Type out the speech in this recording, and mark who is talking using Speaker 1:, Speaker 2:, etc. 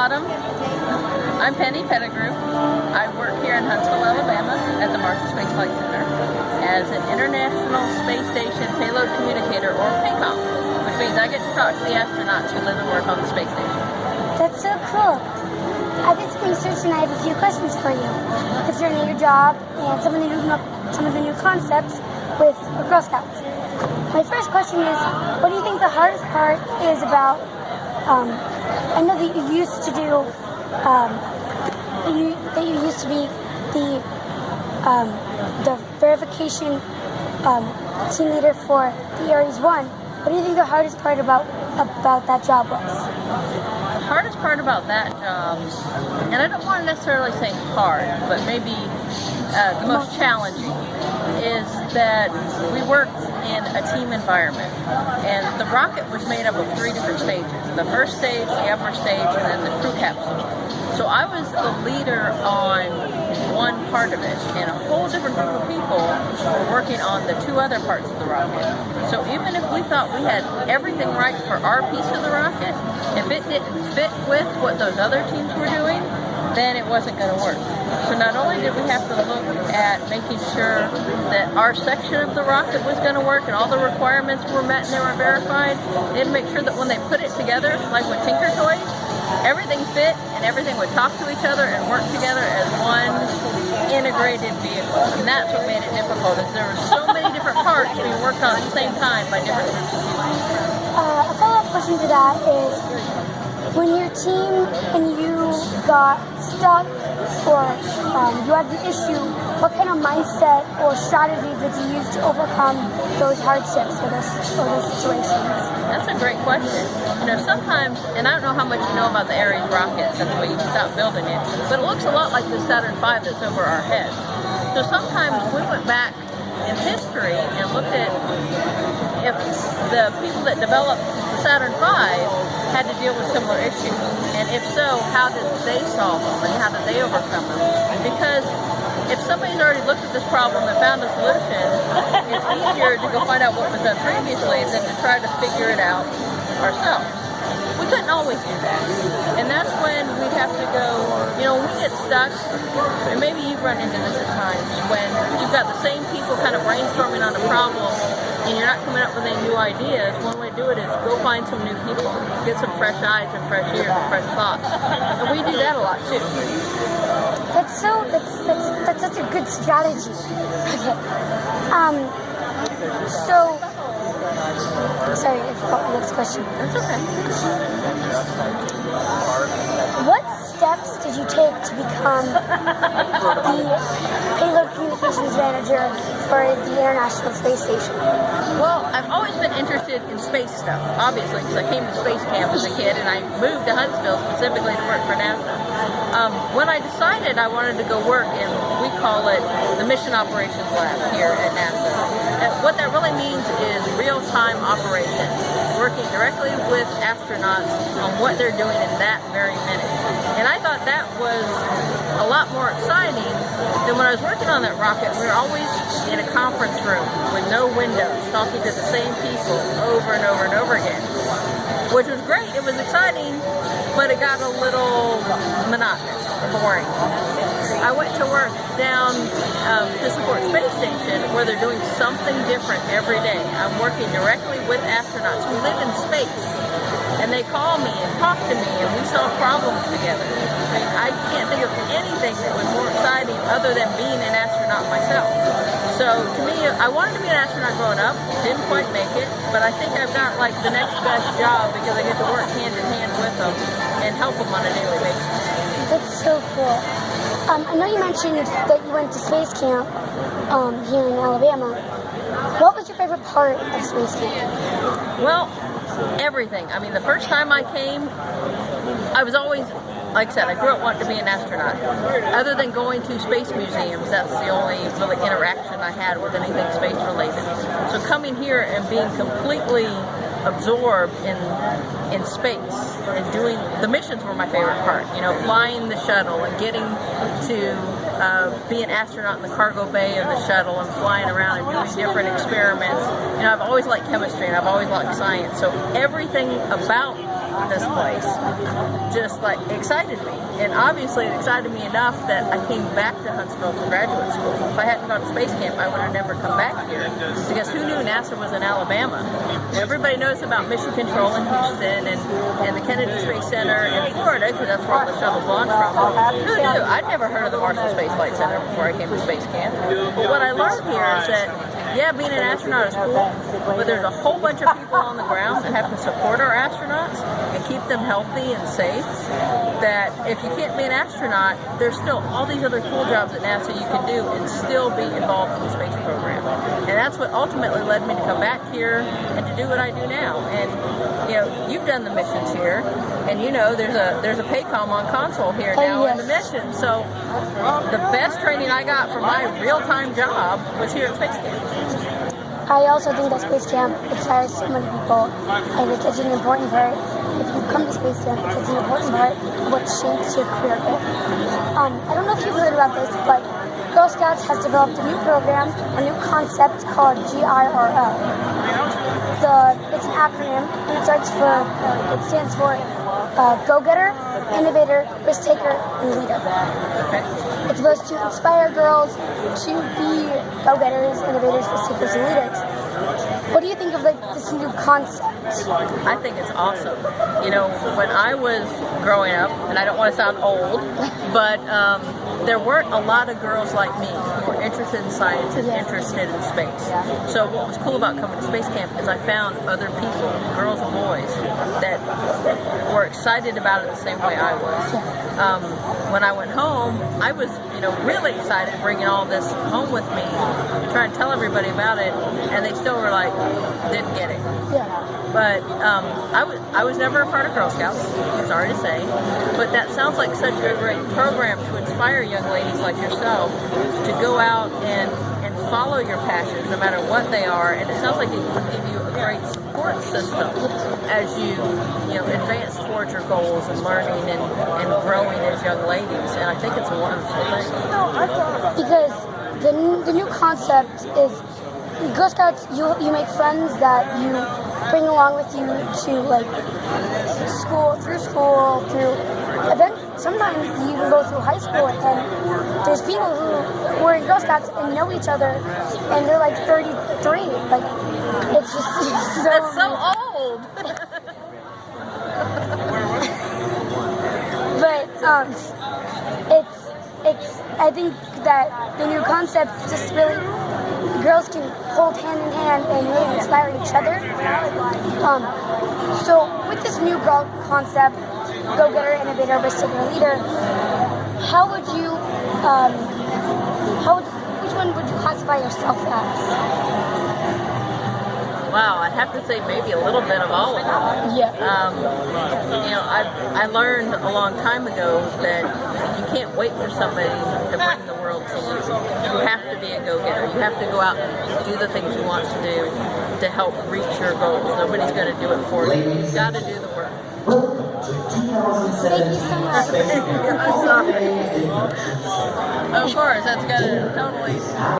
Speaker 1: Autumn. I'm Pettigrew. I work here in Huntsville, Alabama at the Marshall Space Flight Center as an International Space Station Payload Communicator, or PAYCOM, which means I get to talk to the astronauts who live and work on the space station.
Speaker 2: That's so cool. I did some research and I have a few questions for you concerning your job and some of the new concepts with Girl Scouts. My first question is, what do you think the hardest part is about? I know that you used to do that you used to be the verification team leader for the Ares 1. What do you think the hardest part about that job was?
Speaker 1: The hardest part about that job, and I don't want to necessarily say hard, but maybe the most challenging, is that we worked in a team environment, and the rocket was made up of 3 different stages: the first stage, the upper stage, and then the crew capsule. So I was the leader on one part of it, and a whole different group of people were working on the 2 other parts of the rocket. So even if we thought we had everything right for our piece of the rocket, if it didn't fit with what those other teams were doing, then it wasn't going to work. So not only did we have to look at making sure that our section of the rocket was going to work and all the requirements were met and they were verified, they had to make sure that when they put it together, like with Tinker Toys, everything fit and everything would talk to each other and work together as one integrated vehicle. And that's what made it difficult, is there were so many different parts being worked on at the same time by different groups of people.
Speaker 2: A follow-up question to that is, when your team and you got stuck or you had an issue, what kind of mindset or strategies did you use to overcome those hardships or those situations?
Speaker 1: That's a great question. You know, sometimes, and I don't know how much you know about the Ares rocket since we stopped building it, but it looks a lot like the Saturn V that's over our heads. So sometimes we went back in history and looked at if the people that developed the Saturn V had to deal with similar issues, and if so, how did they solve them and how did they overcome them? Because if somebody's already looked at this problem and found a solution, it's easier to go find out what was done previously than to try to figure it out ourselves. We couldn't always do that, and that's when we'd have to go, you know, when we get stuck, and maybe you've run into this at times, when you've got the same people kind of brainstorming on a problem and you're not coming up with any new ideas. One way to do it is go find some new people, get some fresh eyes and fresh ears and fresh thoughts, and we do that a lot too.
Speaker 2: That's such a good strategy. Okay. Sorry, I forgot the next question.
Speaker 1: That's okay.
Speaker 2: What steps did you take to become the payload communications manager for the International Space Station?
Speaker 1: Well, I've always been interested in space stuff, obviously, because I came to space camp as a kid and I moved to Huntsville specifically to work for NASA. When I decided I wanted to go work in, we call it the Mission Operations Lab here at NASA. And what that really means is real-time operations, working directly with astronauts on what they're doing in that very minute. And I thought that was a lot more exciting than when I was working on that rocket. We were always in a conference room with no windows, talking to the same people over and over and over again, which was great. It was exciting, but it got a little monotonous, boring. I went to work down to support Space Station, where they're doing something different every day. I'm working directly with astronauts who live in space, and they call me and talk to me, and we solve problems together. I mean, I can't think of anything that was more exciting other than being an astronaut myself. So to me, I wanted to be an astronaut growing up, didn't quite make it, but I think I've got like the next best job because I get to work hand in hand with them and help them on a daily basis.
Speaker 2: That's so cool. I know you mentioned that you went to space camp here in Alabama. What was your favorite part of space camp?
Speaker 1: Well, everything. I mean, the first time I came, I was always, like I said, I grew up wanting to be an astronaut. Other than going to space museums, that's the only really interaction I had with anything space related. So coming here and being completely absorbed in space and doing the missions were my favorite part. You know, flying the shuttle and getting to be an astronaut in the cargo bay of the shuttle and flying around and doing different experiments. You know, I've always liked chemistry and I've always liked science, so everything about this place just like excited me. And obviously it excited me enough that I came back to Huntsville for graduate school. If I hadn't gone to space camp, I would have never come back here, because who knew NASA was in Alabama? Everybody knows about Mission Control in Houston and the Kennedy Space Center in Florida, because that's where all the shuttles launch from. Who knew? I'd never heard of the Marshall Space Flight Center before I came to space camp. But what I learned here is that, yeah, being an astronaut is cool, but there's a whole bunch of people on the ground that have to support our astronauts and keep them healthy and safe, that if you can't be an astronaut, there's still all these other cool jobs at NASA you can do and still be involved in the space program. And that's what ultimately led me to come back here and to do what I do now. And you've done the missions here, and there's a PAYCOM on console here now in the mission. So the best training I got for my real-time job was here at space camp.
Speaker 2: I also think that space camp inspires so many people, and it's such an important part. If you come to space camp, it's such an important part of what shapes your career goal. I don't know if you've heard about this, but Girl Scouts has developed a new program, a new concept called GIRO. It's an acronym, and it stands for Go-Getter, Innovator, Risk-Taker, and Leader. It's supposed to inspire girls to be go-getters, innovators, risk-takers, and leaders. What do you think of this new concept?
Speaker 1: I think it's awesome. When I was growing up, and I don't want to sound old, but there weren't a lot of girls like me who were interested in science and interested in space. So what was cool about coming to space camp is I found other people, girls and boys, that were excited about it the same way I was. When I went home, I was really excited bringing all this home with me, trying to tell everybody about it, and they still were like, didn't get it. But I was never a part of Girl Scouts, I'm sorry to say, but that sounds like such a great program to inspire young ladies like yourself to go out and follow your passions, no matter what they are. And it sounds like it would give you a great support system as you advance towards your goals and learning and growing as young ladies. And I think it's a wonderful thing.
Speaker 2: Because the new concept is Girl Scouts, you make friends that you bring along with you to school, sometimes you even go through high school, and there's people who were in Girl Scouts and know each other, and they're like 33. It's just so...
Speaker 1: That's so old!
Speaker 2: But I think that the new concept just really, girls can hold hand in hand and really inspire each other. So with this new girl concept, go-getter, innovator, risk-taker, leader, which one would you classify yourself as?
Speaker 1: Wow, I'd have to say maybe a little bit of all of them.
Speaker 2: Yeah.
Speaker 1: I learned a long time ago that you can't wait for somebody to bring the world to you. You have to be a go-getter. You have to go out and do the things you want to do to help reach your goals. Nobody's going to do it for you. You've got to do the work.
Speaker 2: Thank you so much.
Speaker 1: I'm sorry. Of course, that's got to totally...